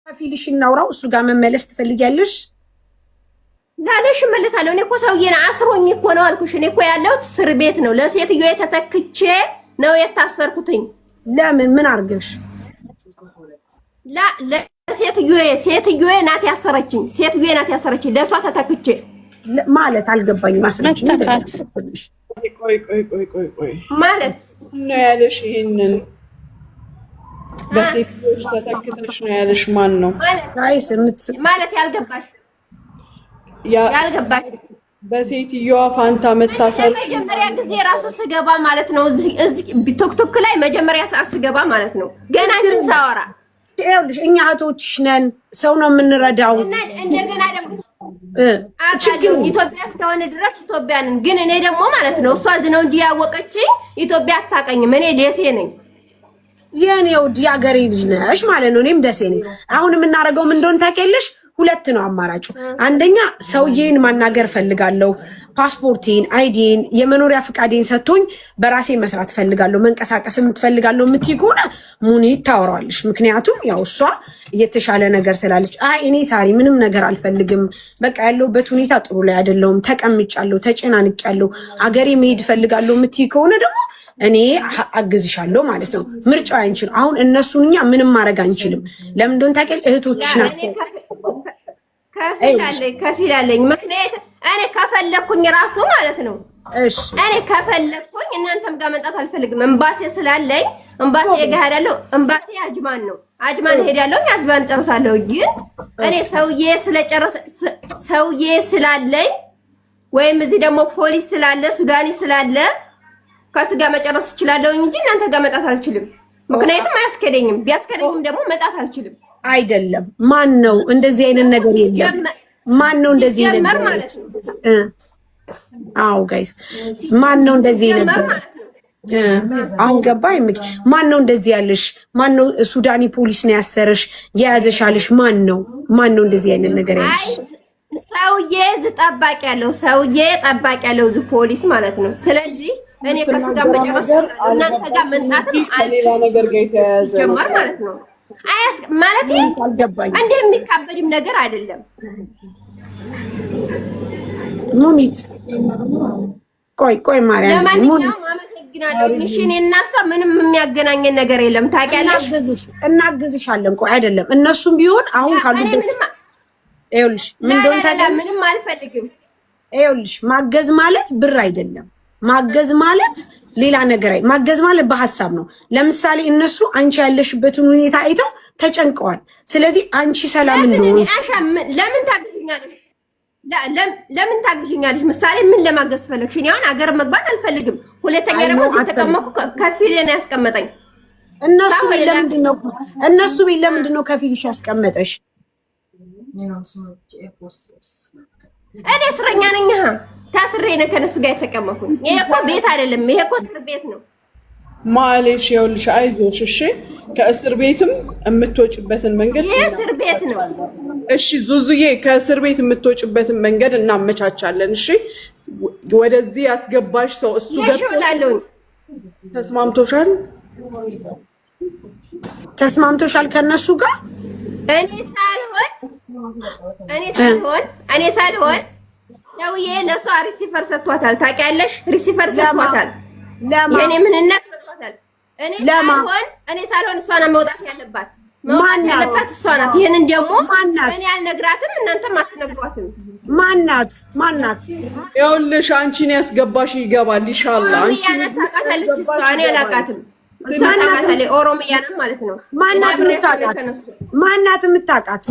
ከፊልሽ እናውራው እሱ ጋር መመለስ ትፈልጊያለሽ? ላለሽ መለሳለሁ። እኔ እኮ ሰውዬን አስሮኝ እኮ ነው አልኩሽ። እኔ እኮ ያለሁት እስር ቤት ነው። ለሴትዮ የተተክቼ ነው የታሰርኩትኝ። ለምን ምን አርገሽ? ሴትዮ ናት ያሰረችኝ። ሴትዮ ናት ያሰረችኝ። ለሷ ተተክቼ ማለት አልገባኝም። ማስረጃ ቆይ ማለት ነው ያለሽ? ይሄንን በሴትዮች ተተክተሽ ነው ያለሽ? ማን ነው ማለት ያልገባሽ? በሴትዮዋ ፋንታ መታሰር መጀመሪያ ጊዜ ራሱ ስገባ ማለት ነው። እዚህ ቲክቶክ ላይ መጀመሪያ ሰዓት ስገባ ማለት ነው። ገና እንትን ሳወራ ይኸውልሽ እኛ እህቶችሽ ነን፣ ሰው ነው የምንረዳው። እንደገና ደግሞ ችግሩ ኢትዮጵያ እስከሆነ ድረስ ኢትዮጵያንን ግን እኔ ደግሞ ማለት ነው እሷ ዝነው እንጂ ያወቀችኝ ኢትዮጵያ አታውቀኝም። እኔ ደሴ ነኝ። የኔው የአገሬ ልጅ ነሽ ማለት ነው። እኔም ደሴ ነኝ። አሁን የምናደርገው ምን እንደሆነ ታውቂያለሽ? ሁለት ነው አማራጩ። አንደኛ ሰውዬን ማናገር ፈልጋለሁ፣ ፓስፖርቴን፣ አይዲን፣ የመኖሪያ ፍቃዴን ሰጥቶኝ በራሴ መስራት ፈልጋለሁ፣ መንቀሳቀስ የምትፈልጋለሁ የምትይ ከሆነ ሙኒት ታወራዋለሽ። ምክንያቱም ያው እሷ የተሻለ ነገር ስላለች፣ አይ እኔ ሳሪ ምንም ነገር አልፈልግም፣ በቃ ያለሁበት ሁኔታ ጥሩ ላይ አይደለሁም፣ ተቀምጫለሁ፣ ተጨናንቄያለሁ፣ አገሬ መሄድ ፈልጋለሁ የምትይ ከሆነ ደግሞ እኔ አግዝሻለሁ ማለት ነው። ምርጫው አንቺን። አሁን እነሱን እኛ ምንም ማድረግ አንችልም። ለምን እንደሆነ ታውቂያለሽ? እህቶችሽ ናቸው። ከፊል አለኝ። ምክንያቱም እኔ ከፈለኩኝ ራሱ ማለት ነው። እሺ እኔ ከፈለኩኝ እናንተም ጋር መምጣት አልፈልግም። ኤምባሲ ስላለኝ ኤምባሲ እሄዳለሁ። ኤምባሲ አጅማን ነው። አጅማን እሄዳለሁ፣ አጅማን ጨርሳለሁ። ግን እኔ ሰውዬ ስላለኝ ወይም እዚህ ደግሞ ፖሊስ ስላለ ሱዳኒ ስላለ ከሱ ጋር መጨረስ እችላለሁ እንጂ እናንተ ጋር መጣት አልችልም። ምክንያቱም አያስከደኝም። ቢያስከደኝም ደግሞ መጣት አልችልም። አይደለም ማን ነው እንደዚህ አይነት ነገር የለም። ማን ነው እንደዚህ ነገር ማለት ነው? አዎ ጋይስ ማን ነው እንደዚህ ነገር? አሁን ገባኝ። ማን ነው እንደዚህ ያለሽ? ማን ነው ሱዳኒ ፖሊስ ነው ያሰረሽ የያዘሻልሽ? ማን ነው እንደዚህ አይነት ነገር ያለሽ? ሰውዬ ጠባቂ ያለው እዚህ ፖሊስ ማለት ነው። ስለዚህ እኔ ከሱ ጋር መጨረስ እናንተ ጋር መንጣትም ሌላ ነገር ጋር የተያያዘ ማለት ነው። ማለት እንደ የሚካበድም ነገር አይደለም። ሙኒት ቆይ ማርያም ለማንኛውም አመሰግናለሁ። ሚሽን እና እሷ ምንም የሚያገናኘን ነገር የለም። ታውቂያለሽ፣ እናግዝሻለን። ቆይ አይደለም እነሱም ቢሆን አሁን ካሉበት ይኸውልሽ ምን እንደሆነ ታውቂያለሽ። ምንም አልፈልግም። ይኸውልሽ ማገዝ ማለት ብር አይደለም። ማገዝ ማለት ሌላ ነገር ማገዝ ማለት በሐሳብ ነው። ለምሳሌ እነሱ አንቺ ያለሽበትን ሁኔታ አይተው ተጨንቀዋል። ስለዚህ አንቺ ሰላም እንደሆነ ለምን ታግዥኛለሽ? ምሳሌ ምን ለማገዝ ፈለግሽ? እኔ አሁን አገር መግባት አልፈልግም። ሁለተኛ ደግሞ ተቀመኩ ከፊሌን ያስቀመጠኝ እነሱ ቤት ለምንድን ነው ከፊልሽ ያስቀመጠሽ? እኔ እስረኛ ነኝ። ታስሬ ነው ከነሱ ጋር የተቀመጥኩኝ። ይሄ እኮ ቤት አይደለም፣ ይሄ እኮ እስር ቤት ነው። ማለሽ ይኸውልሽ፣ አይዞሽ እሺ። ከእስር ቤትም የምትወጭበትን መንገድ ይሄ እስር ቤት ነው። እሺ ዙዙዬ፣ ከእስር ቤት የምትወጭበትን መንገድ እናመቻቻለን። እሺ ወደዚህ ያስገባሽ ሰው እሱ ገባለሁ። ተስማምቶሻል ከነሱ ጋር? እኔ ሳልሆን ሰውዬ ለሷ ሪሲቨር ሰጥቷታል። ታውቂያለሽ? ሪሲቨር ሰጥቷታል። የኔ ምንነት ሰጥቷታል። እኔ ሳልሆን እሷ ናት መውጣት ያለባት። መውጣት ያለባት እሷ ናት። ይሄንን ደግሞ እኔ አልነግራትም፣ እናንተም አትነግሯትም። ማናት? ይኸውልሽ አንቺን ያስገባሽ ይገባል። ኢንሻአላህ አንቺ ታውቃታለች እሷ። እኔ አላውቃትም። እሷ ታውቃታለች። ኦሮሚያ ናት ማለት ነው። ማናት የምታውቃት?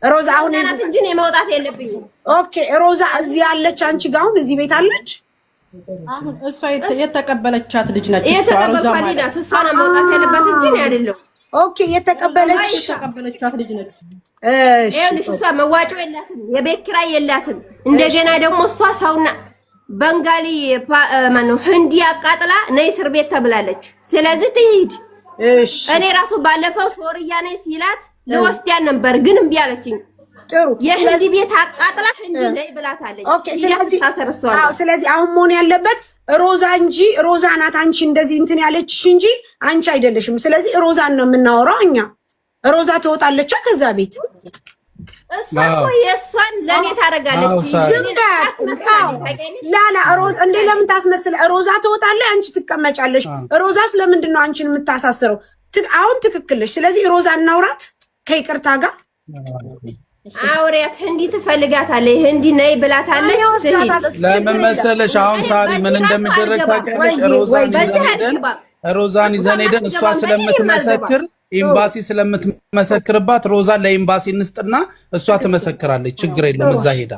ሮዛ አሁን እናት እንጂ እኔ መውጣት የለብኝም። ኦኬ ሮዛ እዚህ ያለች አንቺ ጋር አሁን እዚህ ቤት አለች። አሁን እሷ የተቀበለቻት ልጅ ነች። ሮዛ ማለት እሷ ናት መውጣት ያለባት እንጂ እኔ አይደለሁም። ኦኬ የተቀበለቻት ልጅ ነች። እሺ እሷ መዋጮ የላትም፣ የቤት ኪራይ የላትም። እንደገና ደግሞ እሷ ሰውና በንጋሊ ማነው ህንዲ አቃጥላ ነይ እስር ቤት ተብላለች። ስለዚህ ትሂድ። እሺ እኔ ራሱ ባለፈው ሶርያ ነኝ ሲላት ለወስዲያን ነበር ግን እምቢ አለችኝ። ጥሩ የህንዲ ቤት አቃጥላ ህንዲ ነይ ብላታለች። ኦኬ ስለዚህ አሁን መሆን ያለበት ሮዛ እንጂ ሮዛ ናት አንቺ እንደዚህ እንትን ያለችሽ እንጂ አንቺ አይደለሽም። ስለዚህ ሮዛን ነው የምናወራው እኛ። ሮዛ ትወጣለች ከዛ ቤት። እሷ እኮ የእሷን ለኔ ታረጋለች። ላላ ሮዛ እንዴ ለምን ታስመስለ? ሮዛ ትወጣለች፣ አንቺ ትቀመጫለሽ። ሮዛስ ለምንድን ነው አንቺን የምታሳስረው? አሁን ትክክልሽ። ስለዚህ ሮዛ እናውራት ከይቅርታ ጋር አውሪያት። ህንዲ ትፈልጋታለች፣ ህንዲ ነይ ብላታለች። ለምን መሰለሽ አሁን ሳሪ ምን እንደሚደረግ ታውቂያለሽ? ሮዛን ይዘን ሄደን እሷ ስለምትመሰክር ኤምባሲ ስለምትመሰክርባት ሮዛን ለኤምባሲ እንስጥና እሷ ትመሰክራለች። ችግር የለም እዛ ሄዳ።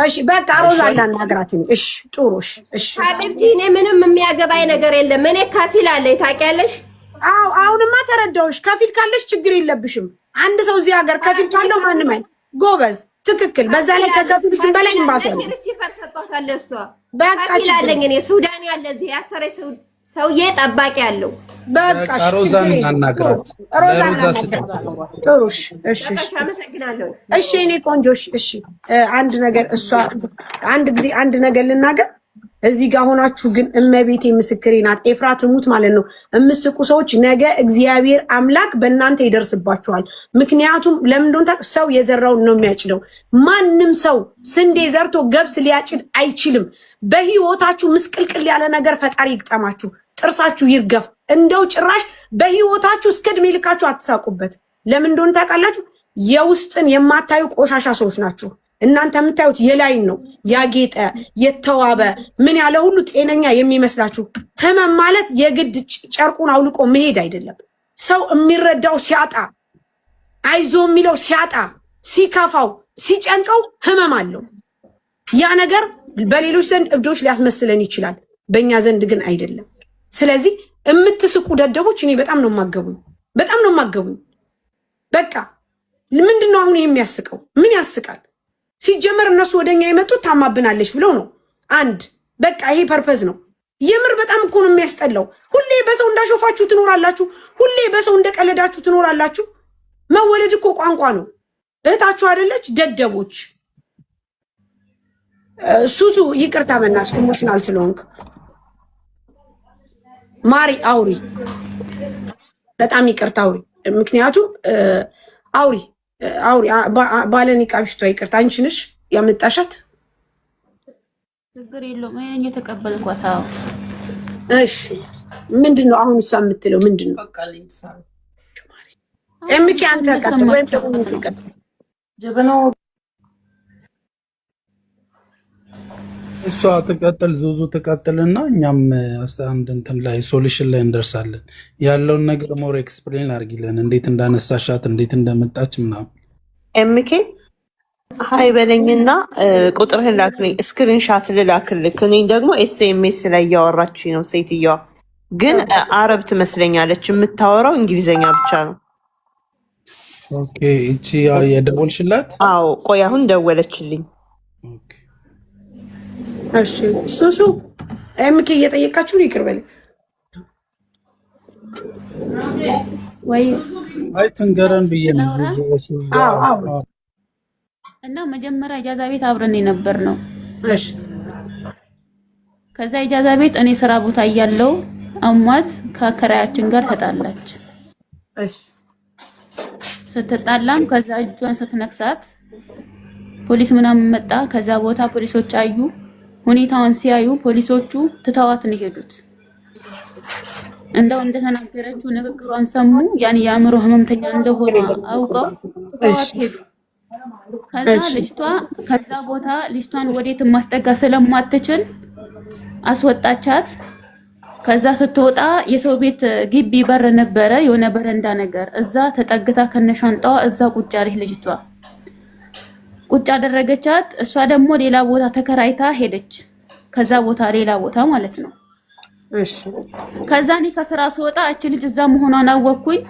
እሺ በቃ ሮዛ እንዳናግራት። እሺ ጥሩ። እሺ ሀቢብቲ እኔ ምንም የሚያገባኝ ነገር የለም። እኔ ከፊል አለኝ ታውቂያለሽ። አሁንማ ተረዳሁሽ። ከፊል ካለሽ ችግር የለብሽም። አንድ ሰው እዚህ ሀገር ከፊል ካለው ማንም አይደል። ጎበዝ ትክክል። በዛ ላይ ከከፊልሽ በላይ ኤምባሲ ነው። በቃ ይላለኝ እኔ ሱዳን ያለ እዚህ ያሰረ ሰውዬ ጠባቂ ያለው በቃ ሮዛን እናናግራት። ጥሩ እሺ እሺ እኔ ቆንጆሽ እሺ አንድ ነገር እሷ አንድ ነገር ልናገር። እዚህ ጋር ሆናችሁ ግን እመቤቴ ምስክሬ ናት። ኤፍራት ሙት ማለት ነው። እምስቁ ሰዎች ነገ እግዚአብሔር አምላክ በእናንተ ይደርስባችኋል። ምክንያቱም ለምን እንደሆነ ሰው የዘራውን ነው የሚያጭደው። ማንም ሰው ስንዴ ዘርቶ ገብስ ሊያጭድ አይችልም። በህይወታችሁ ምስቅልቅል ያለ ነገር ፈጣሪ ይግጠማችሁ፣ ጥርሳችሁ ይርገፍ። እንደው ጭራሽ በህይወታችሁ እስከ እድሜ ልካችሁ አትሳቁበት። ለምን እንደሆነ ታውቃላችሁ? የውስጥን የማታዩ ቆሻሻ ሰዎች ናችሁ። እናንተ የምታዩት የላይን ነው፣ ያጌጠ የተዋበ ምን ያለ ሁሉ ጤነኛ የሚመስላችሁ። ህመም ማለት የግድ ጨርቁን አውልቆ መሄድ አይደለም። ሰው የሚረዳው ሲያጣ፣ አይዞ የሚለው ሲያጣ፣ ሲከፋው፣ ሲጨንቀው ህመም አለው። ያ ነገር በሌሎች ዘንድ እብዶች ሊያስመስለን ይችላል፣ በእኛ ዘንድ ግን አይደለም። ስለዚህ የምትስቁ ደደቦች እኔ በጣም ነው የማገቡኝ። በቃ ምንድነው አሁን የሚያስቀው? ምን ያስቃል? ሲጀመር እነሱ ወደኛ የመጡት ታማብናለች ብለው ነው። አንድ በቃ ይሄ ፐርፐዝ ነው። የምር በጣም እኮ ነው የሚያስጠላው። ሁሌ በሰው እንዳሾፋችሁ ትኖራላችሁ። ሁሌ በሰው እንደቀለዳችሁ ትኖራላችሁ። መወለድ እኮ ቋንቋ ነው። እህታችሁ አይደለች? ደደቦች። ሱሱ ይቅርታ መናስ ኢሞሽናል ስለሆንክ ማሪ አውሪ፣ በጣም ይቅርታ አውሪ። ምክንያቱም አውሪ ባለኒ ቃብሽቷ ይቅርታ። አንቺ ነሽ ያመጣሻት? ችግር የለውም እኔ የተቀበልኳት። እሺ ምንድነው አሁን እሷ የምትለው ምንድነው? ኤምኬ አንተ ቀጥል ወይም ደግሞ ትቀጥል። ጀበናው እሷ ትቀጥል፣ ዙዙ ትቀጥልና እኛም አንድ እንትን ላይ ሶሉሽን ላይ እንደርሳለን። ያለውን ነገር ሞር ኤክስፕሌን አድርጊልን፣ እንዴት እንዳነሳሻት፣ እንዴት እንደመጣች ምናምን። ኤምኬ ሀይ በለኝና ቁጥርህን ላክልኝ፣ ስክሪንሻት ልላክልክ። እኔ ደግሞ ኤስኤምኤስ ላይ እያወራች ነው ሴትየዋ፣ ግን አረብ ትመስለኛለች፣ የምታወራው እንግሊዘኛ ብቻ ነው። ኦኬ እቺ የደወልሽላት? አዎ ቆይ አሁን ደወለችልኝ። እሺ ሱሱ ኤምኬ እየጠየቃችሁ ነው። ይቅር በለኝ ወይ አይ ትንገረን ብዬ ነው። ሱሱ እና መጀመሪያ ኢጃዛ ቤት አብረን ነበር ነው። እሺ ከዛ ኢጃዛ ቤት እኔ ስራ ቦታ እያለሁ አሟት ከአከራያችን ጋር ተጣላች። እሺ ስትጣላም ከዛ እጇን ስትነክሳት ፖሊስ ምናምን መጣ። ከዛ ቦታ ፖሊሶች አዩ። ሁኔታውን ሲያዩ ፖሊሶቹ ትተዋት ነው ሄዱት። እንደው እንደተናገረችው ንግግሯን ሰሙ። ያን የአእምሮ ህመምተኛ እንደሆነ አውቀው ትተዋት ሄዱ። ከዛ ልጅቷ ከዛ ቦታ ልጅቷን ወዴት ማስጠጋ ስለማትችል አስወጣቻት። ከዛ ስትወጣ የሰው ቤት ግቢ በር ነበረ፣ የሆነ በረንዳ ነገር፣ እዛ ተጠግታ ከነሻንጣዋ እዛ ቁጭ አለች ልጅቷ። ቁጭ አደረገቻት። እሷ ደግሞ ሌላ ቦታ ተከራይታ ሄደች። ከዛ ቦታ ሌላ ቦታ ማለት ነው። እሺ ከዛ እኔ ከስራ ስወጣ እቺ ልጅ እዛ መሆኗን አወቅኩኝ።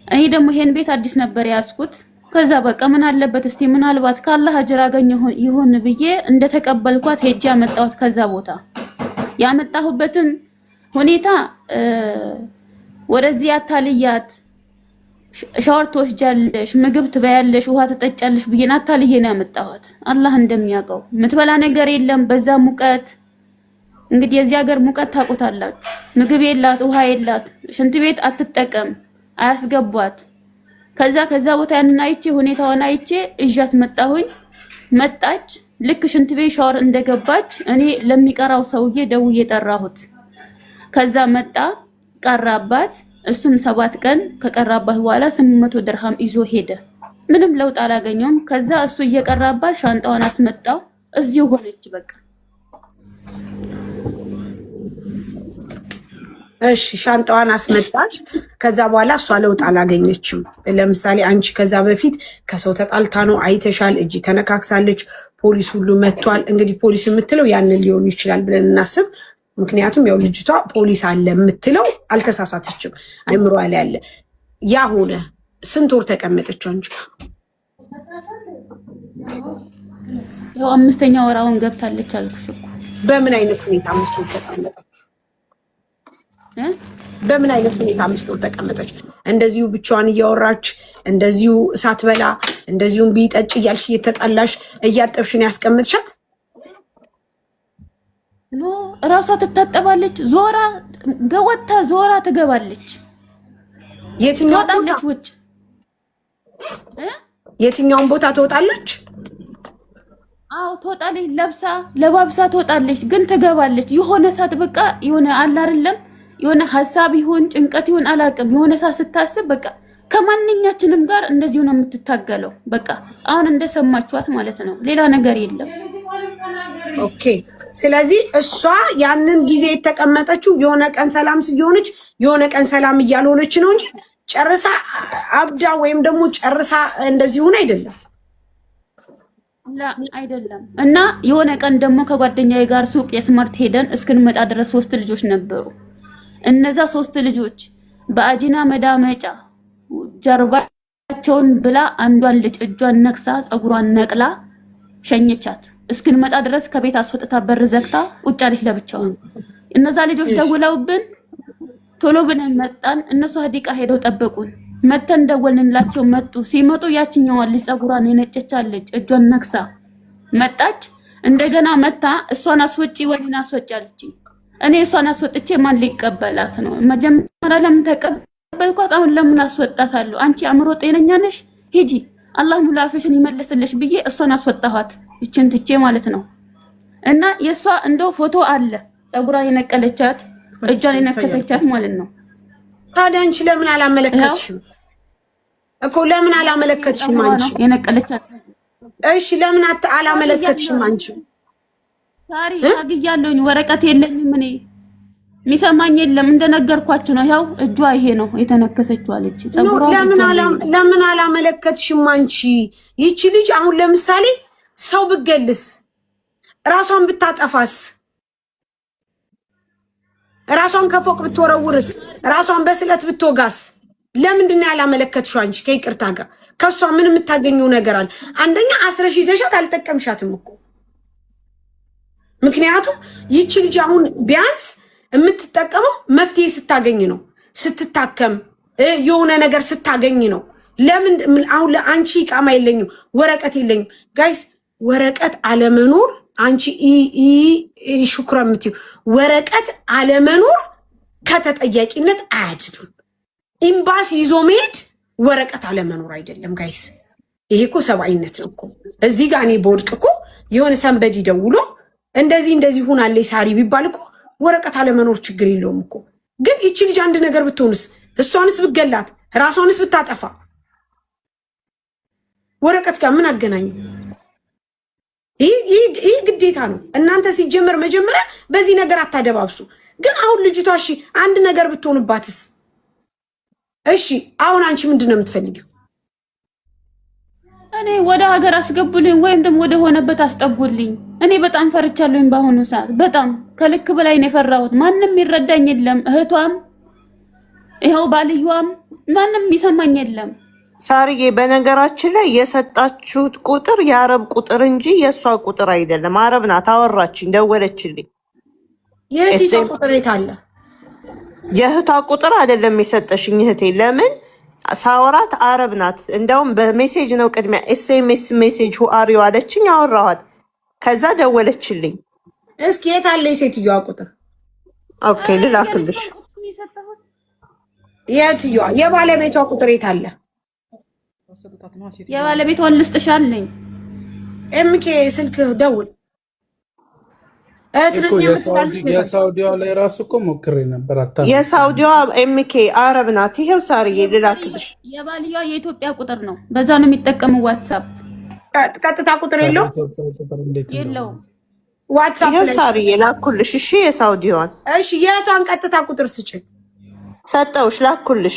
እኔ ደግሞ ይሄን ቤት አዲስ ነበር ያስኩት። ከዛ በቃ ምን አለበት እስቲ ምናልባት ካላህ አጅር አገኝ ይሆን ብዬ እንደተቀበልኳት ሄጄ ያመጣሁት። ከዛ ቦታ ያመጣሁበትም ሁኔታ ወደዚህ አታልያት፣ ሻወር ትወስጃለሽ፣ ምግብ ትበያለሽ፣ ውሃ ትጠጫለሽ ብዬና አታልዬ ነው ያመጣሁት። አላህ እንደሚያውቀው ምትበላ ነገር የለም። በዛ ሙቀት እንግዲህ የዚህ ሀገር ሙቀት ታውቁታላችሁ። ምግብ የላት፣ ውሃ የላት፣ ሽንት ቤት አትጠቀም፣ አያስገቧት። ከዛ ቦታ ያንን አይቼ ሁኔታውን አይቼ እዣት መጣሁኝ። መጣች። ልክ ሽንት ቤት ሻወር እንደገባች እኔ ለሚቀራው ሰውዬ ደውዬ ጠራሁት። ከዛ መጣ ቀራባት። እሱም 7 ቀን ከቀራባት በኋላ 800 ድርሃም ይዞ ሄደ። ምንም ለውጥ አላገኘውም። ከዛ እሱ እየቀራባት ሻንጣዋን አስመጣው። እዚሁ ሆነች በቃ። እሺ ሻንጣዋን አስመጣች። ከዛ በኋላ እሷ ለውጥ አላገኘችም። ለምሳሌ አንቺ ከዛ በፊት ከሰው ተጣልታ ነው አይተሻል፣ እጅ ተነካክሳለች፣ ፖሊስ ሁሉ መጥቷል። እንግዲህ ፖሊስ የምትለው ያንን ሊሆን ይችላል ብለን እናስብ። ምክንያቱም ያው ልጅቷ ፖሊስ አለ የምትለው አልተሳሳተችም፣ አይምሮ ላይ ያለ ያ ሆነ። ስንት ወር ተቀመጠች አንቺ? ያው 5ኛ ወር አሁን ገብታለች አልኩሽ እኮ። በምን አይነት ሁኔታ 5 ወር ተቀመጠች? በምን አይነት ሁኔታ 5 ወር ተቀመጠች? እንደዚሁ ብቻዋን እያወራች እንደዚሁ ሳትበላ እንደዚሁም ቢጠጭ እያልሽ እየተጣላሽ እያጠብሽን ያስቀምጥሻት? ኖ እራሷ ትታጠባለች። ዞራ ገወታ ዞራ ትገባለች። የትኛው ቦታ ውጭ የትኛውን ቦታ ትወጣለች? አው ትወጣለች። ለባብሳ ትወጣለች፣ ግን ትገባለች። የሆነ ሰዓት በቃ የሆነ አለ አይደለም የሆነ ሐሳብ ይሁን ጭንቀት ይሁን አላውቅም፣ የሆነ ሰዓት ስታስብ በቃ ከማንኛችንም ጋር እንደዚሁ ነው የምትታገለው። በቃ አሁን እንደሰማችኋት ማለት ነው፣ ሌላ ነገር የለም። ኦኬ። ስለዚህ እሷ ያንን ጊዜ የተቀመጠችው የሆነ ቀን ሰላም ሲሆነች የሆነ ቀን ሰላም እያልሆነች ነው እንጂ ጨርሳ አብዳ ወይም ደግሞ ጨርሳ እንደዚሁን አይደለም። አይደለም። እና የሆነ ቀን ደግሞ ከጓደኛዬ ጋር ሱቅ የስማርት ሄደን እስክንመጣ ድረስ 3 ልጆች ነበሩ። እነዛ 3 ልጆች በአጂና መዳመጫ ጀርባቸውን ብላ አንዷን ልጅ እጇን ነክሳ ፀጉሯን ነቅላ ሸኘቻት። እስክንመጣ ድረስ ከቤት አስወጥታ በር ዘግታ ቁጭ አለች ለብቻው። እነዛ ልጆች ደውለውብን ቶሎ ብለን መጣን። እነሱ ሀዲቃ ሄደው ጠበቁን። መተን ደወልንላቸው መጡ። ሲመጡ ያችኛዋን ልጅ ፀጉሯን የነጨቻለች እጇን ነክሳ መጣች። እንደገና መታ እሷን አስወጪ ወዲና አስወጪ አለችኝ። እኔ እሷን አስወጥቼ ማን ሊቀበላት ነው? መጀመሪያ ለምን ተቀበልኳት? አሁን ለምን አስወጣታለሁ? አንቺ አእምሮ ጤነኛ ነሽ? ሂጂ አላህ ሙላፈሽን ይመልስልሽ ብዬ እሷን አስወጣኋት። እችን ትቼ ማለት ነው። እና የሷ እንደው ፎቶ አለ ፀጉሯን የነቀለቻት እጇን የነከሰቻት ማለት ነው። ታዲያ አንቺ ለምን አላመለከትሽም እኮ? ለምን አላመለከትሽም አንቺ? የነቀለቻት እሺ፣ ለምን አላመለከትሽም አንቺ? ታሪ አግያለሁኝ፣ ወረቀት የለኝም እኔ፣ የሚሰማኝ የለም። እንደነገርኳችሁ ነው። ያው እጇ ይሄ ነው የተነከሰችው አለች። ፀጉሯ ለምን አላመለከትሽም አንቺ? ይቺ ልጅ አሁን ለምሳሌ ሰው ብገልስ፣ ራሷን ብታጠፋስ፣ ራሷን ከፎቅ ብትወረውርስ፣ ራሷን በስለት ብትወጋስ፣ ለምንድን ነው ያላመለከትሽው አንቺ? ከይቅርታ ጋር ከሷ ምን የምታገኘው ነገር አለ? አንደኛ አስረሽ ይዘሻት አልጠቀምሻትም እኮ። ምክንያቱም ይቺ ልጅ አሁን ቢያንስ የምትጠቀመው መፍትሄ ስታገኝ ነው፣ ስትታከም የሆነ ነገር ስታገኝ ነው። ለምን አሁን ለአንቺ ቃማ የለኝም ወረቀት የለኝም። ጋይስ ወረቀት አለመኖር አንቺ ሹክራ የምትይው ወረቀት አለመኖር ከተጠያቂነት አያድንም። ኤምባሲ ይዞ መሄድ ወረቀት አለመኖር አይደለም ጋይስ። ይሄ እኮ ሰብአዊነት ነው እኮ። እዚህ ጋር እኔ በወድቅ እኮ የሆነ ሰንበዲ ደውሎ እንደዚህ ሁናለች ሳሪ ቢባል እኮ ወረቀት አለመኖር ችግር የለውም እኮ። ግን ይቺ ልጅ አንድ ነገር ብትሆንስ፣ እሷንስ ብገላት፣ ራሷንስ ብታጠፋ ወረቀት ጋር ምን አገናኙ? ይህ ግዴታ ነው። እናንተ ሲጀመር መጀመሪያ በዚህ ነገር አታደባብሱ። ግን አሁን ልጅቷ እሺ አንድ ነገር ብትሆንባትስ? እሺ አሁን አንቺ ምንድን ነው የምትፈልጊው? እኔ ወደ ሀገር አስገቡልኝ ወይም ደግሞ ወደ ሆነበት አስጠጉልኝ። እኔ በጣም ፈርቻለሁኝ። በአሁኑ ሰዓት በጣም ከልክ በላይ ነው የፈራሁት። ማንም ይረዳኝ የለም። እህቷም ይኸው ባልዩዋም ማንም ይሰማኝ የለም። ሳርዬ በነገራችን ላይ የሰጣችሁት ቁጥር የአረብ ቁጥር እንጂ የእሷ ቁጥር አይደለም። አረብ ናት፣ አወራችኝ፣ ደወለችልኝ። የእህቷ ቁጥር የት አለ? የእህቷ ቁጥር አይደለም የሰጠሽኝ እህቴ። ለምን ሳወራት አረብ ናት። እንደውም በሜሴጅ ነው ቅድሚያ ኤስኤምኤስ ሜሴጅ ሁአሪዮ አለችኝ፣ አወራኋት። ከዛ ደወለችልኝ። እስኪ የት አለ የሴትዮዋ ቁጥር? ኦኬ ልላክልሽ። የትየዋ የባለቤቷ ቁጥር የት አለ? የባለቤቷን ልስጥሻለኝ። ኤምኬ ስልክ ደውል። የሳውዲዋ ላይ ራሱ እኮ ሞክሬ ነበር። የሳውዲዋ ኤምኬ አረብ ናት። ይሄው ሳርዬ ልላክልሽ። የባልየዋ የኢትዮጵያ ቁጥር ነው። በዛ ነው የሚጠቀሙ ዋትሳፕ። ቀጥታ ቁጥር የለውም ዋትሳፕ ይሄው ሳርዬ ላኩልሽ። እሺ የሳውዲዋን። እሺ የቷን ቀጥታ ቁጥር ስጭኝ። ሰጠውሽ፣ ላኩልሽ።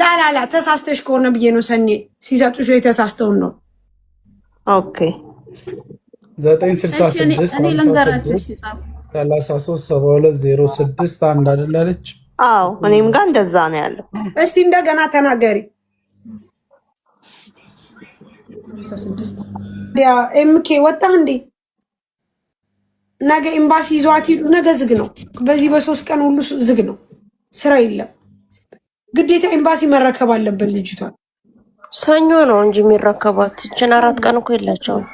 ላላላ ተሳስተሽ ከሆነ ብዬ ነው ሰኔ ሲሰጡሽ የተሳስተውን ነው። ኦኬ 966 አንድ አይደላለች? አዎ እኔም ጋር እንደዛ ነው ያለው። እስቲ እንደገና ተናገሪ። ያ ኤምኬ ወጣ እንዴ? ነገ ኤምባሲ ይዟት ሂዱ። ነገ ዝግ ነው። በዚህ በ3 ቀን ሁሉ ዝግ ነው፣ ስራ የለም። ግዴታ ኤምባሲ መረከብ አለበት ልጅቷን። ሰኞ ነው እንጂ የሚረከባት እችን 4 ቀን እኮ የላቸውም።